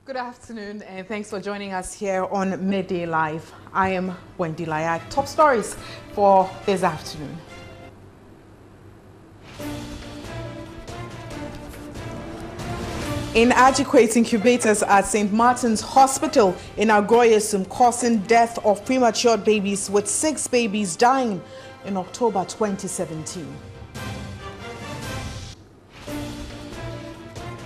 Good afternoon and thanks for joining us here on Midday Live. I am Wendy Layak. Top stories for this afternoon. Inadequate incubators at St. Martin's Hospital in Agoyesum causing death of premature babies, with 6 babies dying in October 2017.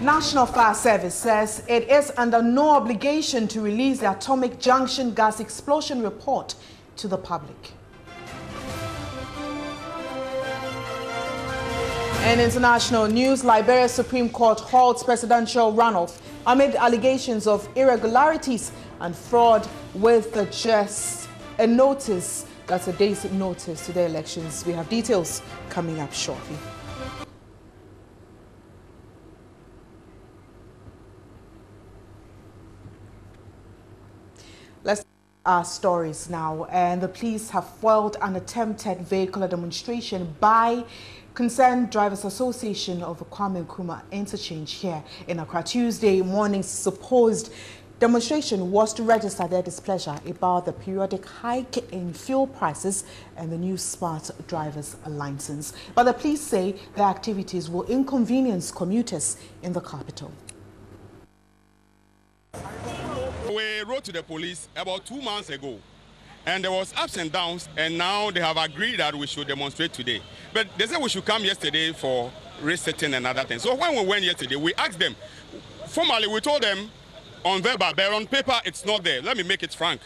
National Fire Service says it is under no obligation to release the Atomic Junction gas explosion report to the public. In international news, Liberia's Supreme Court halts presidential runoff amid allegations of irregularities and fraud, with just a notice, that's a day's notice to the elections. We have details coming up shortly. Let's our stories now. And the police have foiled an attempted vehicular demonstration by Concerned Drivers Association of the Kwame Nkrumah interchange here in Accra. Tuesday morning's supposed demonstration was to register their displeasure about the periodic hike in fuel prices and the new smart drivers license. But the police say their activities will inconvenience commuters in the capital. We wrote to the police about 2 months ago, and there was ups and downs, and now they have agreed that we should demonstrate today. But they said we should come yesterday for resetting and other things. So when we went yesterday, we asked them, formally we told them on verbal, but on paper it's not there. Let me make it frank,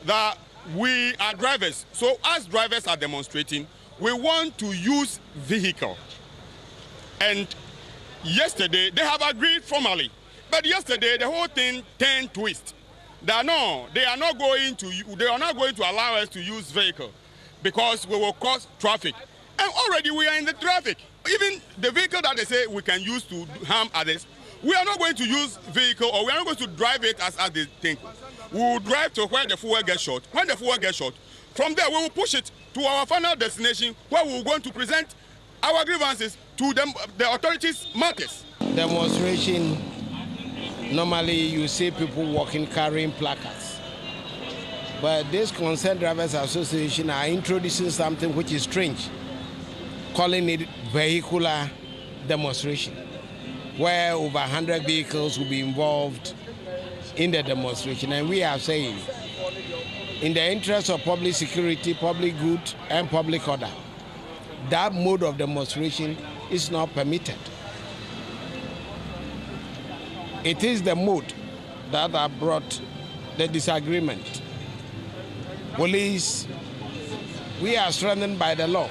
that we are drivers. So as drivers are demonstrating, we want to use vehicle. And yesterday they have agreed formally. But yesterday, the whole thing turned twist. They are not going to allow us to use vehicle because we will cause traffic. And already we are in the traffic. Even the vehicle that they say we can use to harm others, we are not going to use vehicle, or we are not going to drive it as they think. We will drive to where the fuel gets short. When the fuel gets short, from there we will push it to our final destination, where we will going to present our grievances to them, the authorities' matters. Demonstration. Normally, you see people walking carrying placards. But this Concerned Drivers Association are introducing something which is strange, calling it vehicular demonstration, where over 100 vehicles will be involved in the demonstration. And we are saying, in the interest of public security, public good, and public order, that mode of demonstration is not permitted. It is the mode that have brought the disagreement. Police, we are strengthened by the law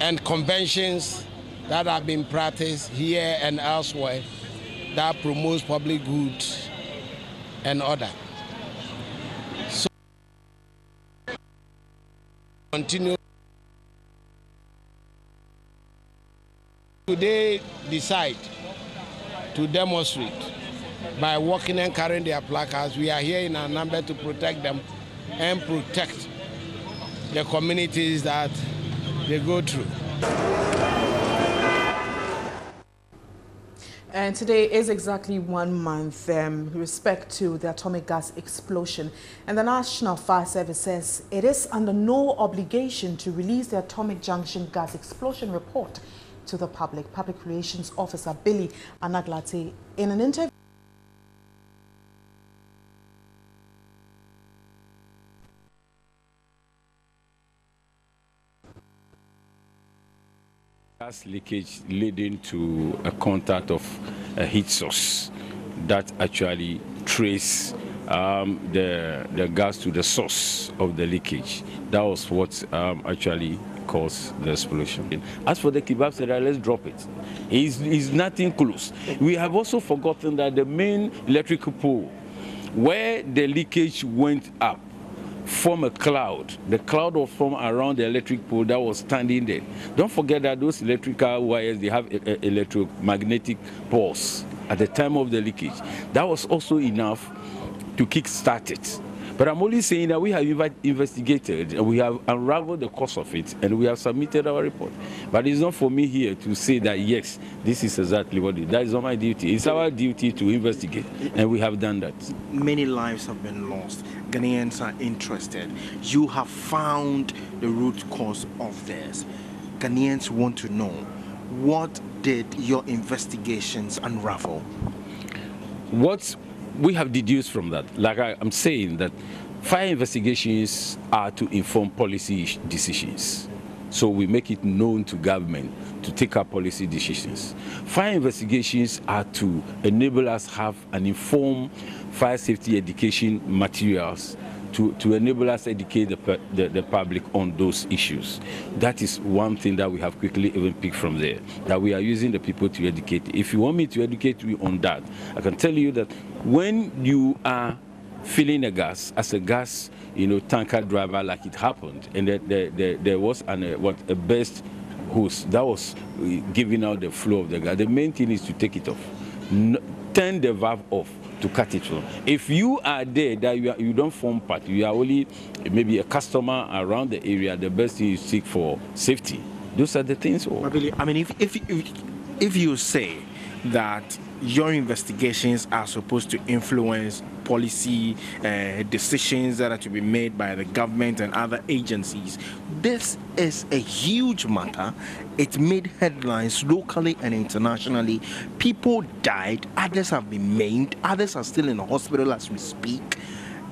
and conventions that have been practiced here and elsewhere that promotes public good and order. So continue. Today decide to demonstrate by walking and carrying their placards. We are here in our number to protect them and protect the communities that they go through. And today is exactly 1 month with respect to the atomic gas explosion. And the National Fire Service says it is under no obligation to release the Atomic Junction gas explosion report to the public. Public Relations Officer Billy Anaglate, in an interview gas leakage leading to a contact of a heat source that actually trace the gas to the source of the leakage. That was what actually caused the explosion. As for the kebab said, let's drop it. It's nothing close. We have also forgotten that the main electrical pole, where the leakage went up, form a cloud. The cloud was formed around the electric pole that was standing there. Don't forget that those electrical wires, they have electromagnetic pulse at the time of the leakage. That was also enough to kick-start it. But I'm only saying that we have investigated, and we have unraveled the cause of it, and we have submitted our report. But it's not for me here to say that, yes, this is exactly what it is. That is not my duty. It's our duty to investigate, and we have done that. Many lives have been lost. Ghanaians are interested. You have found the root cause of this. Ghanaians want to know, what did your investigations unravel? What we have deduced from that, like I'm saying, that fire investigations are to inform policy decisions. So we make it known to government to take our policy decisions. Fire investigations are to enable us have an informed fire safety education materials to enable us educate the public on those issues. That is one thing that we have quickly even picked from there, that we are using the people to educate. If you want me to educate you on that, I can tell you that when you are filling a gas, as a gas, tanker driver, like it happened, and there was a burst hose that was giving out the flow of the gas, the main thing is to take it off. Turn the valve off to cut it off. If you are there, that you don't form part, you are only maybe a customer around the area, the best thing is seek for safety. Those are the things. I mean, if you say that your investigations are supposed to influence policy decisions that are to be made by the government and other agencies, this is a huge matter. It made headlines locally and internationally. People died, others have been maimed, others are still in the hospital as we speak,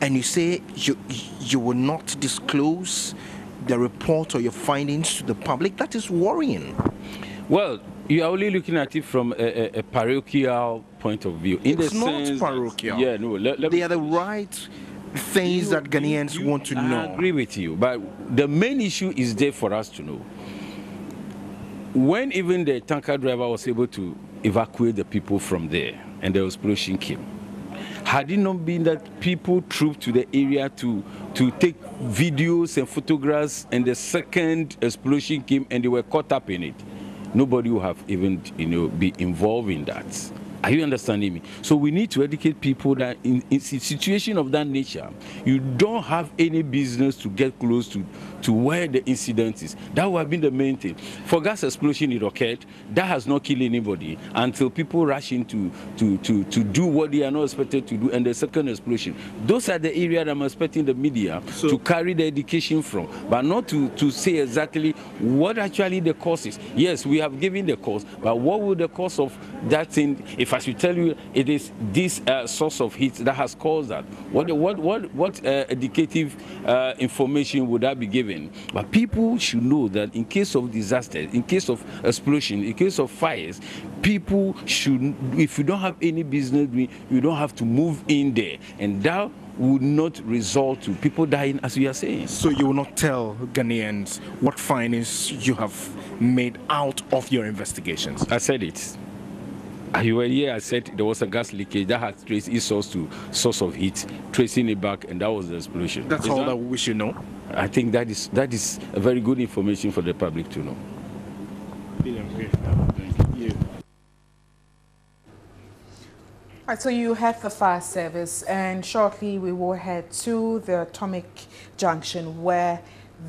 and you say you will not disclose the report or your findings to the public. That is worrying. Well, you are only looking at it from a parochial point of view. It's not parochial. Yeah, no. They are the right things that Ghanaians want to know. I agree with you, but the main issue is there for us to know. When even the tanker driver was able to evacuate the people from there, and the explosion came, had it not been that people trooped to the area to take videos and photographs, and the second explosion came and they were caught up in it, nobody will have even, be involved in that. Are you understanding me? So we need to educate people that in a situation of that nature, you don't have any business to get close to where the incident is. That would have been the main thing. For gas explosion, it occurred. That has not killed anybody until people rush in to do what they are not expected to do, and the second explosion. Those are the areas I'm expecting the media to carry the education from, but not to say exactly what actually the cause is. Yes, we have given the cause, but what would the cause of that thing? If I should tell you it is this source of heat that has caused that, what educative information would that be given? But people should know that in case of disaster, in case of explosion, in case of fires, people should, if you don't have any business, you don't have to move in there, and that would not result to people dying, as we are saying. So you will not tell Ghanaians what findings you have made out of your investigations? I said it. You were here, I said there was a gas leakage that had traced its source to source of heat, tracing it back, and that was the explosion. That's all that we should know? I think that is a very good information for the public to know. Thank you. All right, so you have the fire service, and shortly we will head to the Atomic Junction where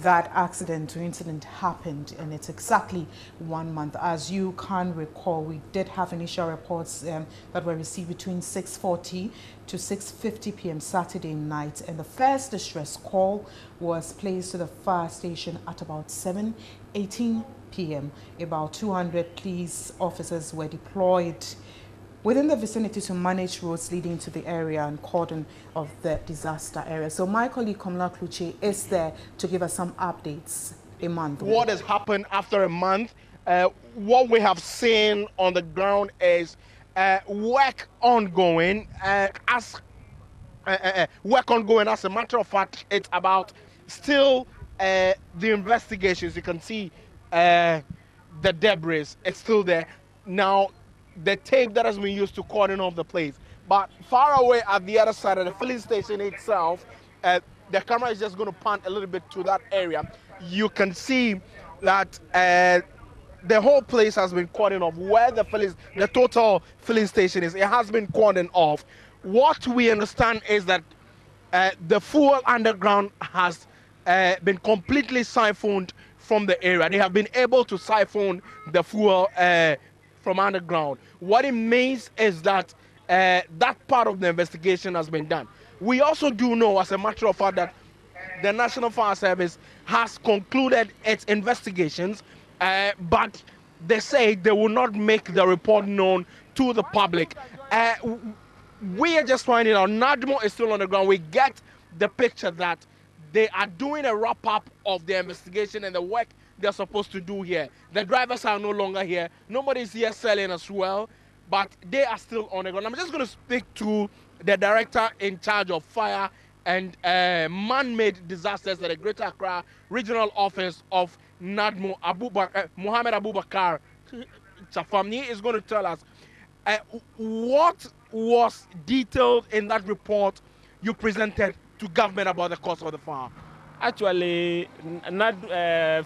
that accident or incident happened, and it's exactly 1 month. As you can recall, we did have initial reports that were received between 6:40 to 6:50 p.m. Saturday night, and the first distress call was placed to the fire station at about 7:18 p.m. About 200 police officers were deployed within the vicinity to manage roads leading to the area and cordon of the disaster area. So my colleague Komla Kluche is there to give us some updates a month. What has happened after a month? What we have seen on the ground is work ongoing. Work ongoing. As a matter of fact, it's about still the investigations. You can see the debris. It's still there. Now, the tape that has been used to cordon off the place. But far away at the other side of the filling station itself, the camera is just going to pan a little bit to that area. You can see that the whole place has been cordoned off. Where the total filling station is, it has been cordoned off. What we understand is that the fuel underground has been completely siphoned from the area. They have been able to siphon the fuel from underground. What it means is that that part of the investigation has been done. We also do know, as a matter of fact, that the National Fire Service has concluded its investigations, but they say they will not make the report known to the public. We are just finding out NADMO is still on the ground. We get the picture that they are doing a wrap-up of the investigation and the work they're supposed to do here. The drivers are no longer here. Nobody's here selling as well, but they are still on the ground. I'm just going to speak to the director in charge of fire and man-made disasters at the Greater Accra Regional Office of NADMO, Mohammed Abubakar Chafamni, is going to tell us what was detailed in that report you presented to government about the cause of the fire. Actually,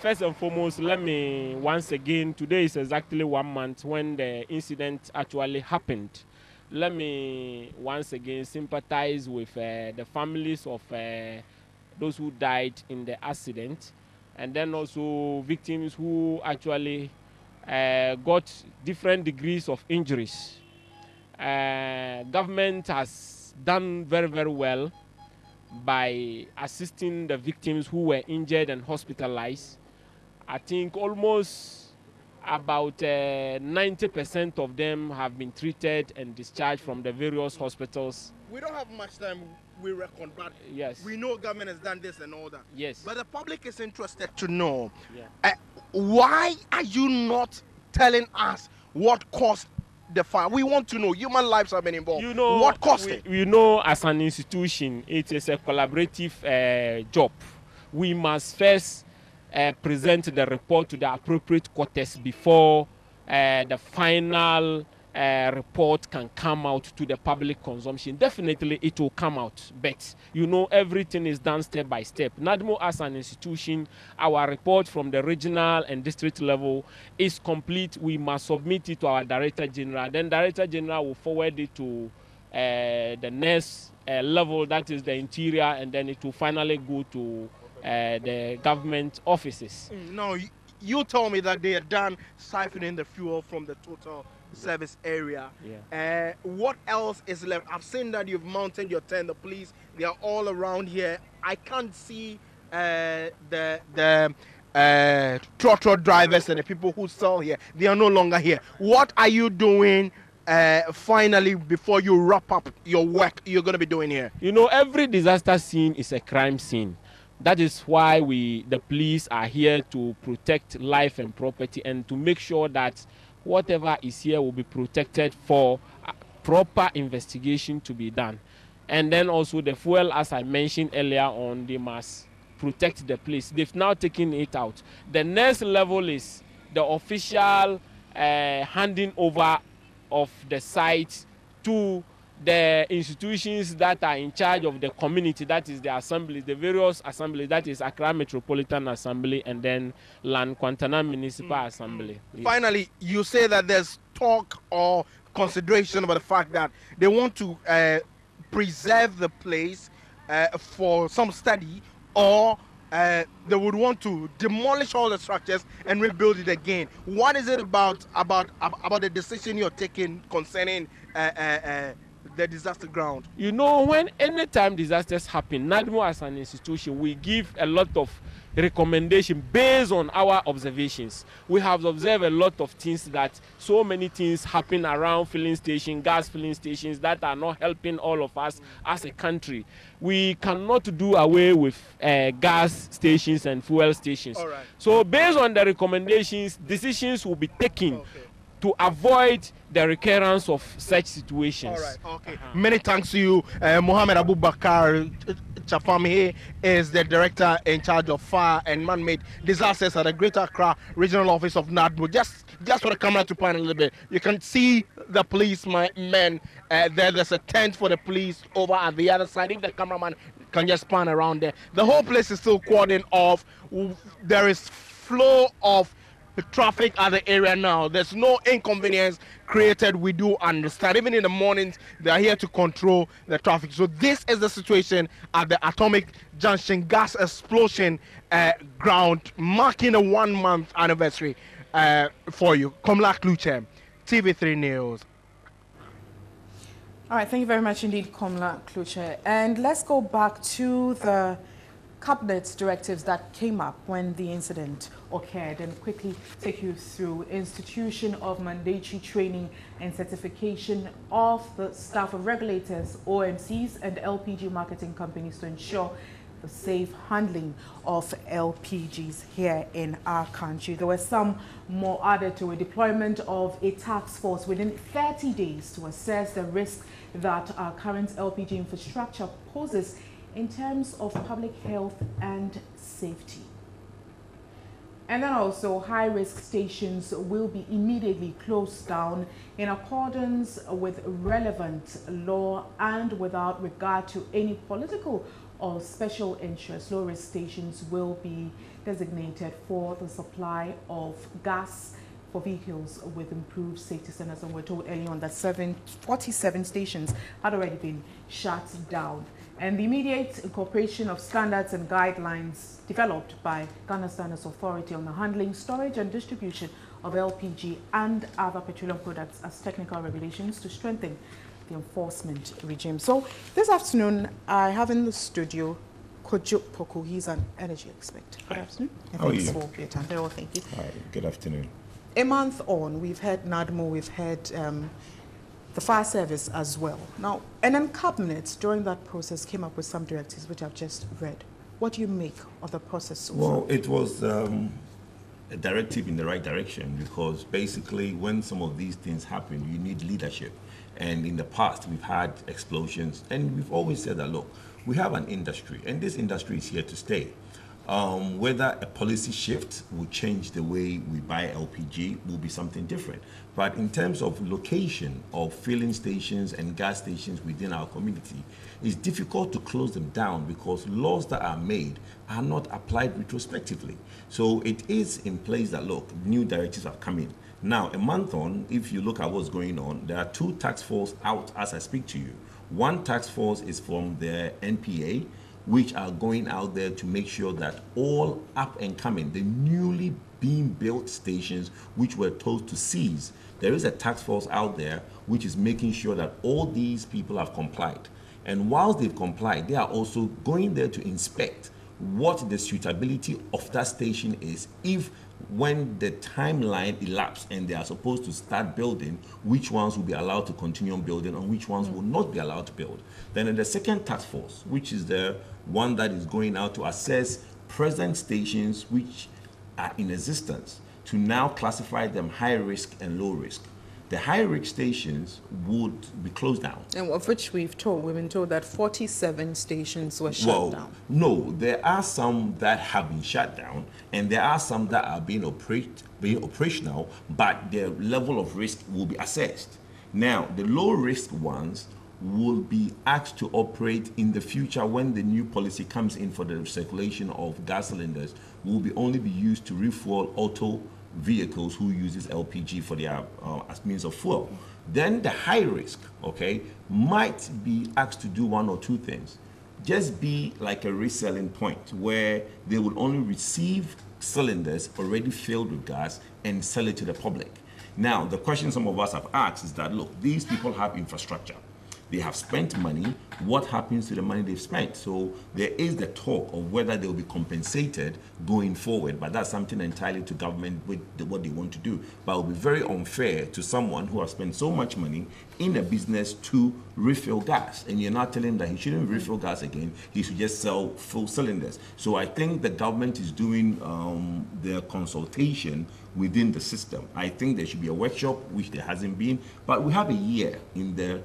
first and foremost, let me once again, today is exactly 1 month when the incident actually happened. Let me once again sympathize with the families of those who died in the accident, and then also victims who actually got different degrees of injuries. Government has done very, very well by assisting the victims who were injured and hospitalized. I think almost about 90% of them have been treated and discharged from the various hospitals. We don't have much time, we reckon, but yes, we know government has done this and all that. Yes. But the public is interested to know, why are you not telling us what caused the fire? We want to know. Human lives have been involved. You know, what caused it? You know, as an institution, it is a collaborative job. We must first present the report to the appropriate quarters before the final report can come out to the public consumption. Definitely it will come out, but you know, everything is done step by step. NADMO as an institution, our report from the regional and district level is complete. We must submit it to our Director General. Then Director General will forward it to the next level, that is the interior, and then it will finally go to the government offices. No, you told me that they are done siphoning the fuel from the total service area. Yeah. What else is left? I've seen that you've mounted your tent, the police, they are all around here. I can't see the trotro drivers and the people who sell here. They are no longer here. What are you doing finally before you wrap up your work you're going to be doing here? You know, every disaster scene is a crime scene. That is why the police are here to protect life and property and to make sure that whatever is here will be protected for proper investigation to be done. And then also the fuel, as I mentioned earlier on, they must protect the place. They've now taken it out. The next level is the official handing over of the site to the institutions that are in charge of the community, that is the assembly, the various assemblies, that is Accra Metropolitan Assembly and then Lankwantana Municipal Assembly. Finally, you say that there's talk or consideration about the fact that they want to preserve the place for some study, or they would want to demolish all the structures and rebuild it again. What is it about the decision you're taking concerning the disaster ground? You know, when anytime disasters happen, NADMO as an institution, we give a lot of recommendation based on our observations. We have observed a lot of things, that so many things happen around filling stations, gas filling stations, that are not helping all of us as a country. We cannot do away with gas stations and fuel stations. All right. So based on the recommendations, decisions will be taken to avoid the recurrence of such situations. All right, okay. Many thanks to you. Mohammed Abubakar Chafamni is the director in charge of fire and man-made disasters at the Greater Accra Regional Office of NADMO. Just for the camera to pan a little bit, you can see the policemen there. There's a tent for the police over at the other side. If the cameraman can just pan around there. The whole place is still cordoned off. There is flow of the traffic at the area now. There's no inconvenience created. We do understand. Even in the mornings, they are here to control the traffic. So this is the situation at the Atomic Junction gas explosion ground, marking a 1-month anniversary for you. Komla Kluche, TV3 News. All right, thank you very much indeed, Komla Kluche. And let's go back to the cabinet directives that came up when the incident occurred and quickly take you through institution of mandatory training and certification of the staff of regulators, OMCs and LPG marketing companies to ensure the safe handling of LPGs here in our country. There were some more added to a deployment of a task force within 30 days to assess the risk that our current LPG infrastructure poses in terms of public health and safety. And then also high-risk stations will be immediately closed down in accordance with relevant law and without regard to any political or special interest. Low-risk stations will be designated for the supply of gas for vehicles with improved safety standards. And we're told earlier on that 47 stations had already been shut down. And the immediate incorporation of standards and guidelines developed by Ghana Standards Authority on the handling, storage and distribution of LPG and other petroleum products as technical regulations to strengthen the enforcement regime. So this afternoon, I have in the studio Kojo Poku. He's an energy expert. Good afternoon. How are you? For your time. Very well, thank you. Hi, good afternoon. A month on, we've had NADMO, we've had the fire service as well. Now, and then cabinet during that process came up with some directives which I've just read. What do you make of the process so far? Well, it was a directive in the right direction because basically when some of these things happen, you need leadership. And in the past, we've had explosions and we've always said that, look, we have an industry and this industry is here to stay. Whether a policy shift will change the way we buy LPG will be something different. But in terms of location of filling stations and gas stations within our community, it's difficult to close them down because laws that are made are not applied retrospectively. So it is in place that, look, new directives have come in. Now, a month on, if you look at what's going on, there are 2 task forces out as I speak to you. One task force is from the NPA, which are going out there to make sure that all up and coming, the newly being built stations which were told to cease, there is a task force out there which is making sure that all these people have complied. And whilst they've complied, they are also going there to inspect what the suitability of that station is if when the timeline elapsed and they are supposed to start building, which ones will be allowed to continue on building and which ones will not be allowed to build. Then in the second task force, which is the one that is going out to assess present stations which are in existence, to now classify them high risk and low risk. The high risk stations would be closed down. And of which we've been told that 47 stations were shut down. No, there are some that have been shut down, and there are some that are being operational, but their level of risk will be assessed. Now, the low risk ones will be asked to operate in the future when the new policy comes in for the circulation of gas cylinders, will be only be used to refuel auto vehicles who uses LPG for their as means of fuel. Then the high risk, okay, might be asked to do 1 or 2 things. Just be like a reselling point where they will only receive cylinders already filled with gas and sell it to the public. Now, the question some of us have asked is that, look, these people have infrastructure. They have spent money. What happens to the money they've spent? So there is the talk of whether they will be compensated going forward, but that's something entirely to government with what they want to do. But it will be very unfair to someone who has spent so much money in a business to refill gas, and you're not telling him that he shouldn't refill gas again, he should just sell full cylinders. So I think the government is doing their consultation within the system. I think there should be a workshop, which there hasn't been, but we have a year in the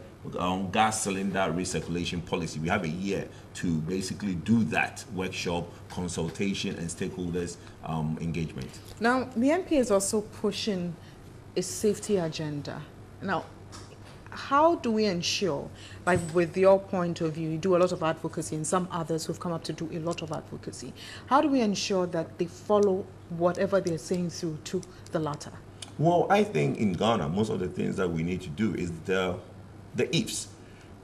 gas cylinder recirculation policy. We have a year to basically do that workshop, consultation, and stakeholders engagement. Now, the MP is also pushing a safety agenda. Now, how do we ensure, like with your point of view, you do a lot of advocacy and some others who've come up to do a lot of advocacy. How do we ensure that they follow whatever they're saying through to the latter? Well, I think in Ghana, most of the things that we need to do is the ifs.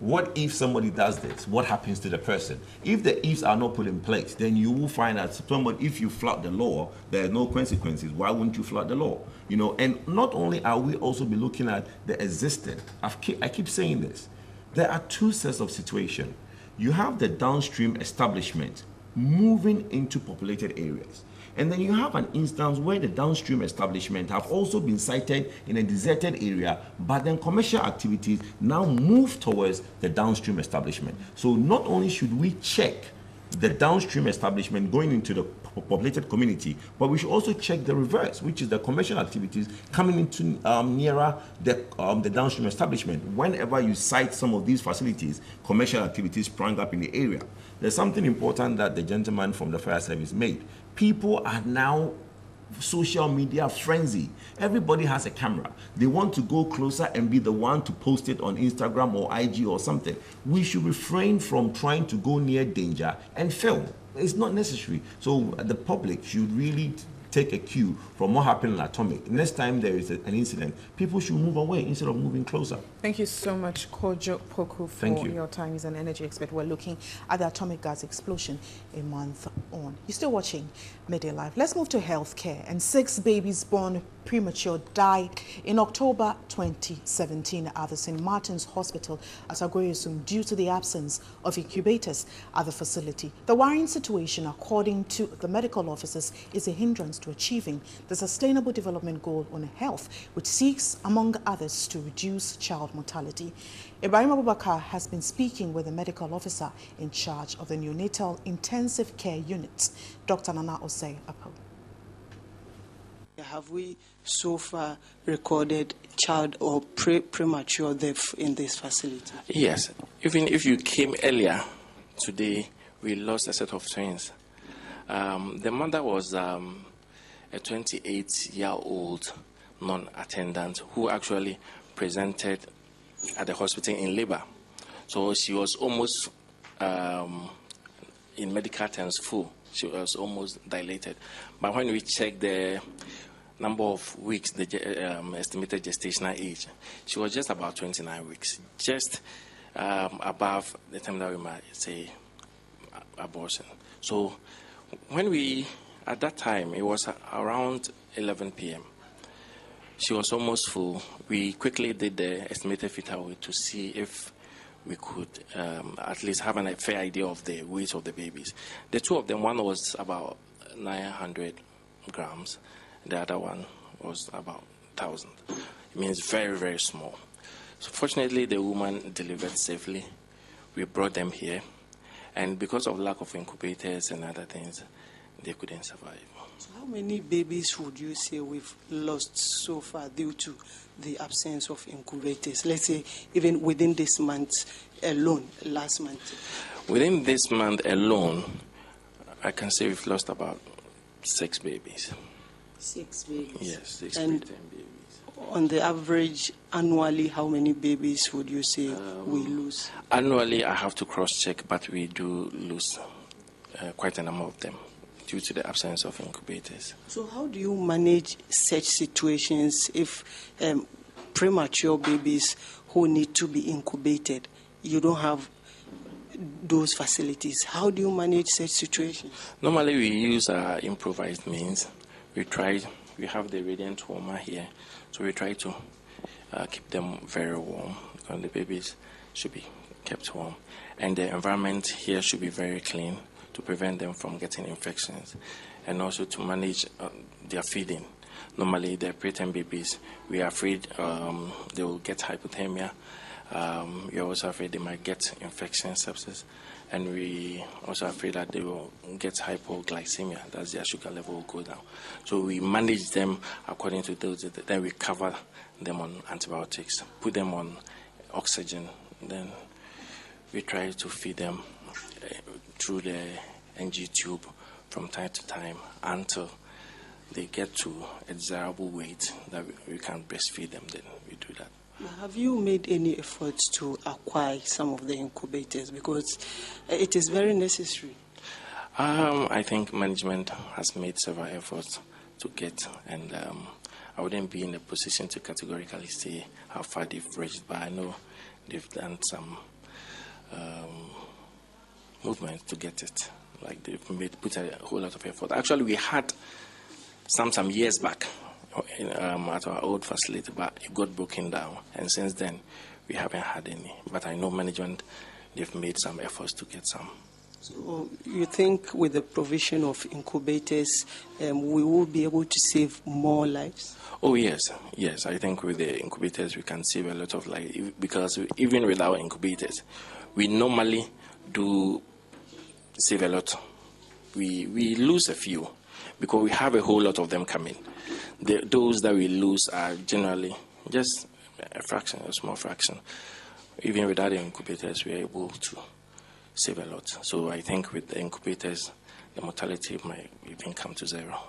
What if somebody does this? What happens to the person? If the ifs are not put in place, then you will find out somebody, if you flout the law, there are no consequences. Why wouldn't you flout the law? You know, and not only are we also be looking at the existing, I keep saying this, there are two sets of situation. You have the downstream establishment moving into populated areas. And then you have an instance where the downstream establishment have also been sited in a deserted area, but then commercial activities now move towards the downstream establishment. So not only should we check the downstream establishment going into the populated community, but we should also check the reverse, which is the commercial activities coming into nearer the downstream establishment. Whenever you cite some of these facilities, commercial activities sprang up in the area. There's something important that the gentleman from the fire service made. People are now social media frenzy. Everybody has a camera. They want to go closer and be the one to post it on Instagram or IG or something. We should refrain from trying to go near danger and film. It's not necessary. So the public should really take a cue from what happened in Atomic. Next time there is an incident, people should move away instead of moving closer. Thank you so much, Kojo Poku, for your time. He's an energy expert. We're looking at the atomic gas explosion a month on. You're still watching Midday Live. Let's move to healthcare. And 6 babies born premature died in October 2017 at the St. Martin's Hospital at Agoyesum due to the absence of incubators at the facility. The worrying situation, according to the medical officers, is a hindrance to achieving the Sustainable Development Goal on health, which seeks, among others, to reduce child mortality. Ibrahim Abubakar has been speaking with the medical officer in charge of the neonatal intensive care unit, Dr. Nana Osei Apo. Have we so far recorded child or premature death in this facility? Yes. Even if you came earlier today, we lost a set of twins. The mother was a 28-year-old non-attendant who actually presented at the hospital in labor. So she was almost, in medical terms, full. She was almost dilated. But when we checked the number of weeks, the estimated gestational age, she was just about 29 weeks, just above the time that we might say abortion. So when we, at that time, it was around 11 p.m. She was almost full. We quickly did the estimated fetal weight to see if we could at least have a fair idea of the weight of the babies. The two of them, one was about 900 grams, the other one was about 1,000. It means very, very small. So fortunately, the woman delivered safely. We brought them here, and because of lack of incubators and other things, they couldn't survive. So how many babies would you say we've lost so far due to the absence of incubators? Let's say even within this month alone, last month. Within this month alone, I can say we've lost about 6 babies. 6 babies? Yes, 6 and babies. On the average, annually, how many babies would you say we lose? Annually, I have to cross-check, but we do lose quite a number of them due to the absence of incubators. So how do you manage such situations if premature babies who need to be incubated, you don't have those facilities? How do you manage such situations? Normally we use improvised means. We have the radiant warmer here, so we try to keep them very warm because the babies should be kept warm. And the environment here should be very clean to prevent them from getting infections, and also to manage their feeding. Normally, the preterm babies, we are afraid they will get hypothermia. We are also afraid they might get infection, sepsis, and we also afraid that they will get hypoglycemia, that's their sugar level will go down. So we manage them according to those, then we cover them on antibiotics, put them on oxygen, then we try to feed them through the NG tube from time to time until they get to a desirable weight that we can breastfeed them, then we do that. Have you made any efforts to acquire some of the incubators, because it is very necessary? I think management has made several efforts to get, and I wouldn't be in a position to categorically say how far they've reached, but I know they've done some movement to get it. Like they've put a whole lot of effort. Actually, we had some years back at our old facility, but it got broken down, and since then we haven't had any. But I know management, they've made some efforts to get some. So you think with the provision of incubators, we will be able to save more lives? Oh yes. I think with the incubators we can save a lot of lives, because even with our incubators, we normally do save a lot. We lose a few because we have a whole lot of them coming. Those that we lose are generally just a fraction, a small fraction. Even without the incubators, we are able to save a lot. So I think with the incubators, the mortality might even come to zero.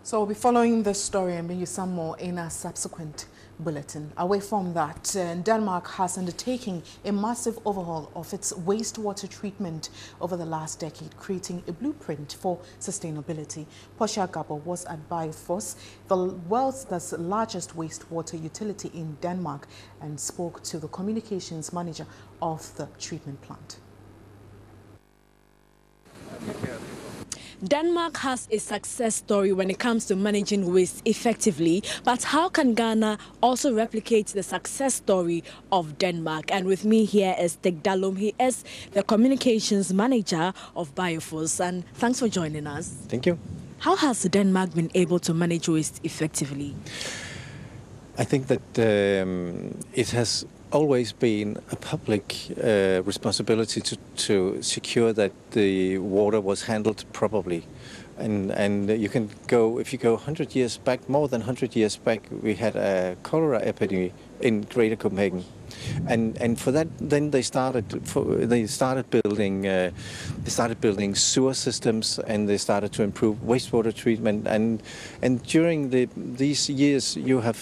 So we'll be following this story and bring you some more in a subsequent bulletin. Away from that, Denmark has undertaken a massive overhaul of its wastewater treatment over the last decade, creating a blueprint for sustainability. Portia Gabo was at Bioforce, the world's largest wastewater utility in Denmark, and spoke to the communications manager of the treatment plant. Denmark has a success story when it comes to managing waste effectively, but how can Ghana also replicate the success story of Denmark? And with me here is Stig Dalum. He is the communications manager of Bioforce, and thanks for joining us. Thank you. How has Denmark been able to manage waste effectively? I think that it has always been a public responsibility to secure that the water was handled properly. And you can go, if you go 100 years back, more than 100 years back, we had a cholera epidemic in Greater Copenhagen. And for that, then they started building sewer systems, and they started to improve wastewater treatment. And during these years, you have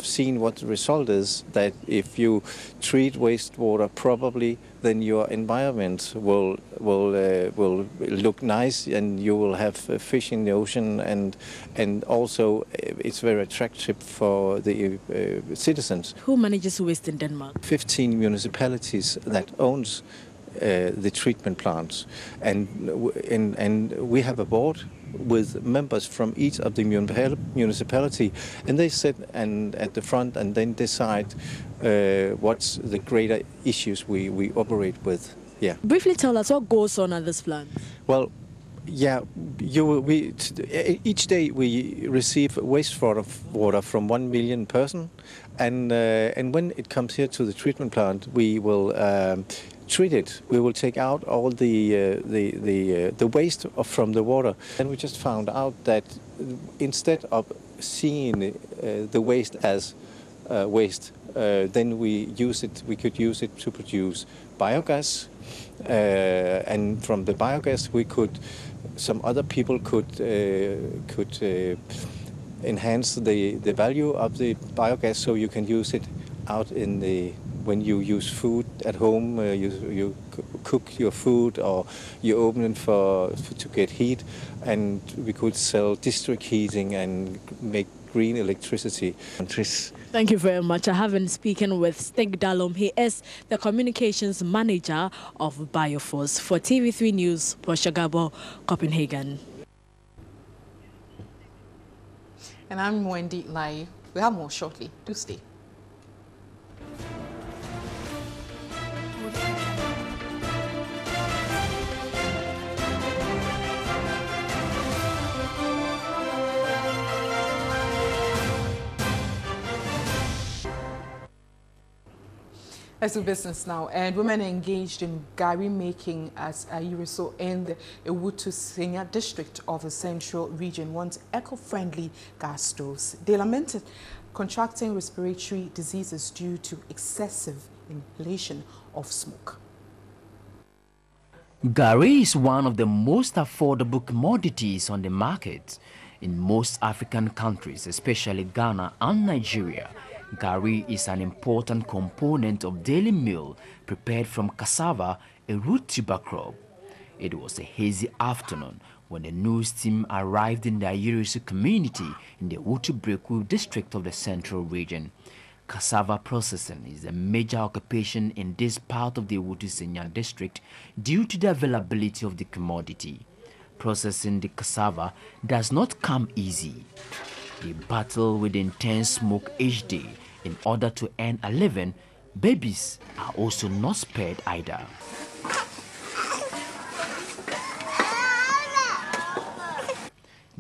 seen what the result is. That if you treat wastewater properly, then your environment will look nice, and you will have fish in the ocean, and also it's very attractive for the citizens. Who manages waste in Denmark? 15 municipalities that owns the treatment plants, and we have a board with members from each of the municipality, and they sit at the front and then decide what's the greater issues we operate with. Yeah. Briefly tell us what goes on at this plant. Well, yeah, each day we receive wastewater from 1 million person, and when it comes here to the treatment plant, we will treat it. We will take out all the waste from the water, and we just found out that instead of seeing the waste as waste, then we could use it to produce biogas, and from the biogas some other people could enhance the value of the biogas, so you can use it out when you use food at home, you cook your food, or you open it to get heat, and we could sell district heating and make green electricity. Thank you very much. I have been speaking with Stig Dalum. He is the communications manager of Bioforce. For TV3 News, Portia Gabo, Copenhagen. And I'm Wendy Lai. We have more shortly. Do stay. Let's do business now. And women engaged in gari making as a year or so in the Ewutu Senior district of the Central region want eco-friendly gas stoves. They lamented contracting respiratory diseases due to excessive inhalation of smoke. Gari is one of the most affordable commodities on the market. In most African countries, especially Ghana and Nigeria, gari is an important component of daily meal prepared from cassava, a root tuber crop. It was a hazy afternoon when the news team arrived in the Ayirisu community in the Wotu-Breku district of the Central Region. Cassava processing is a major occupation in this part of the Wotu-Senya district due to the availability of the commodity. Processing the cassava does not come easy. They battle with intense smoke each day in order to earn a living. Babies are also not spared either.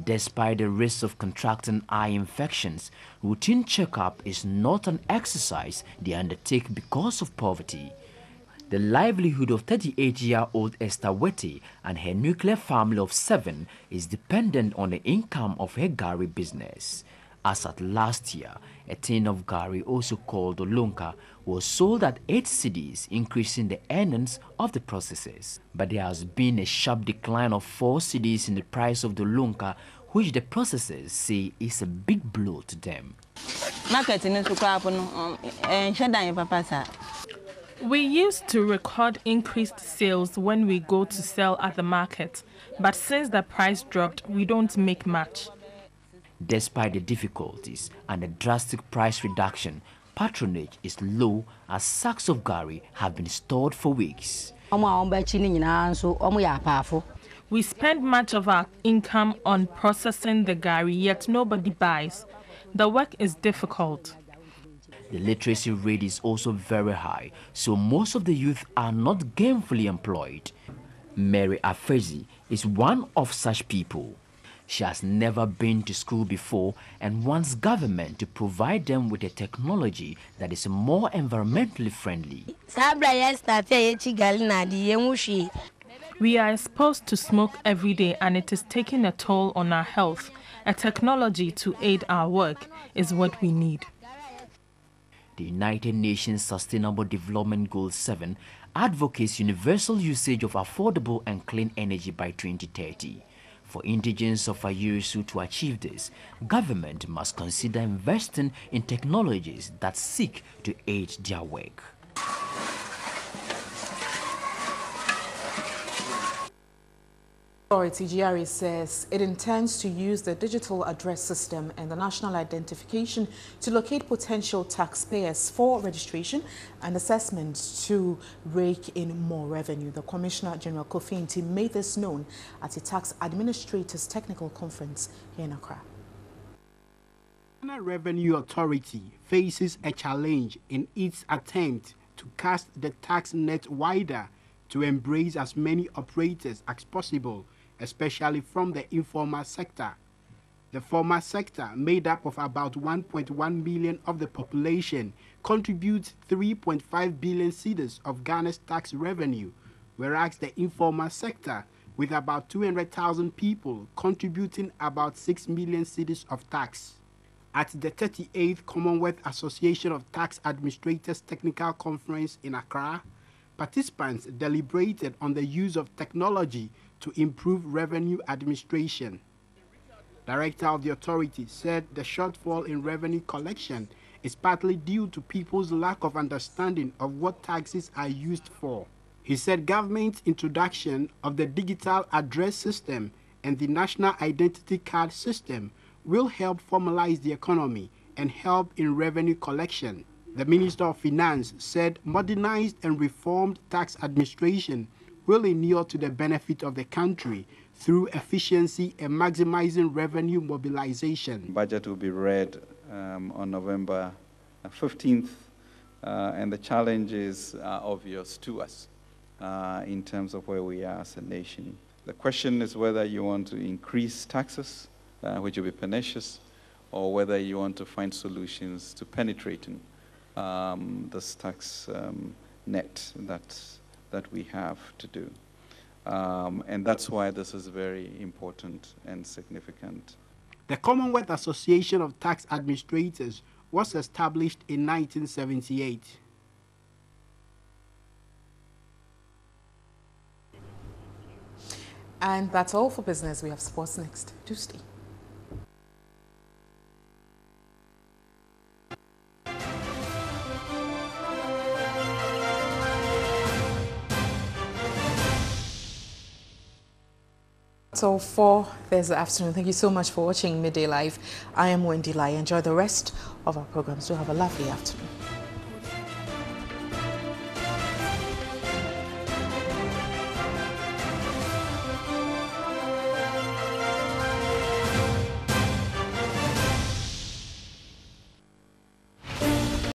Despite the risk of contracting eye infections, routine checkup is not an exercise they undertake because of poverty. The livelihood of 38-year-old Esther Wete and her nuclear family of 7 is dependent on the income of her gari business. As at last year, a tin of gari, also called olunka, was sold at 8 cedis, increasing the earnings of the processors. But there has been a sharp decline of 4 cedis in the price of the olunka, which the processors say is a big blow to them. We used to record increased sales when we go to sell at the market, but since the price dropped, we don't make much. Despite the difficulties and the drastic price reduction, patronage is low as sacks of gari have been stored for weeks. We spend much of our income on processing the gari, yet nobody buys. The work is difficult. The literacy rate is also very high, so most of the youth are not gainfully employed. Mary Afezi is one of such people. She has never been to school before and wants government to provide them with a technology that is more environmentally friendly. We are exposed to smoke every day and it is taking a toll on our health. A technology to aid our work is what we need. The United Nations Sustainable Development Goal 7 advocates universal usage of affordable and clean energy by 2030. For indigents of Ayirisu to achieve this, government must consider investing in technologies that seek to aid their work. Authority GRA says it intends to use the digital address system and the national identification to locate potential taxpayers for registration and assessment to rake in more revenue. The Commissioner General Kofi Ntim made this known at a tax administrators technical conference here in Accra. The Ghana Revenue Authority faces a challenge in its attempt to cast the tax net wider to embrace as many operators as possible, especially from the informal sector. The formal sector, made up of about 1.1 million of the population, contributes 3.5 billion cedis of Ghana's tax revenue, whereas the informal sector, with about 200,000 people, contributing about 6 million cedis of tax. At the 38th Commonwealth Association of Tax Administrators Technical Conference in Accra, participants deliberated on the use of technology to improve revenue administration. Director of the authority said the shortfall in revenue collection is partly due to people's lack of understanding of what taxes are used for. He said government's introduction of the digital address system and the national identity card system will help formalize the economy and help in revenue collection. The Minister of Finance said modernized and reformed tax administration will inure to the benefit of the country through efficiency and maximizing revenue mobilization. The budget will be read on November 15th, and the challenges are obvious to us in terms of where we are as a nation. The question is whether you want to increase taxes, which will be pernicious, or whether you want to find solutions to penetrating this tax net that we have to do. And that's why this is very important and significant. The Commonwealth Association of Tax Administrators was established in 1978. And that's all for business. We have sports next. Do stay. So for this afternoon, thank you so much for watching Midday Live. I am Wendy Lai. Enjoy the rest of our programs. Do have a lovely afternoon.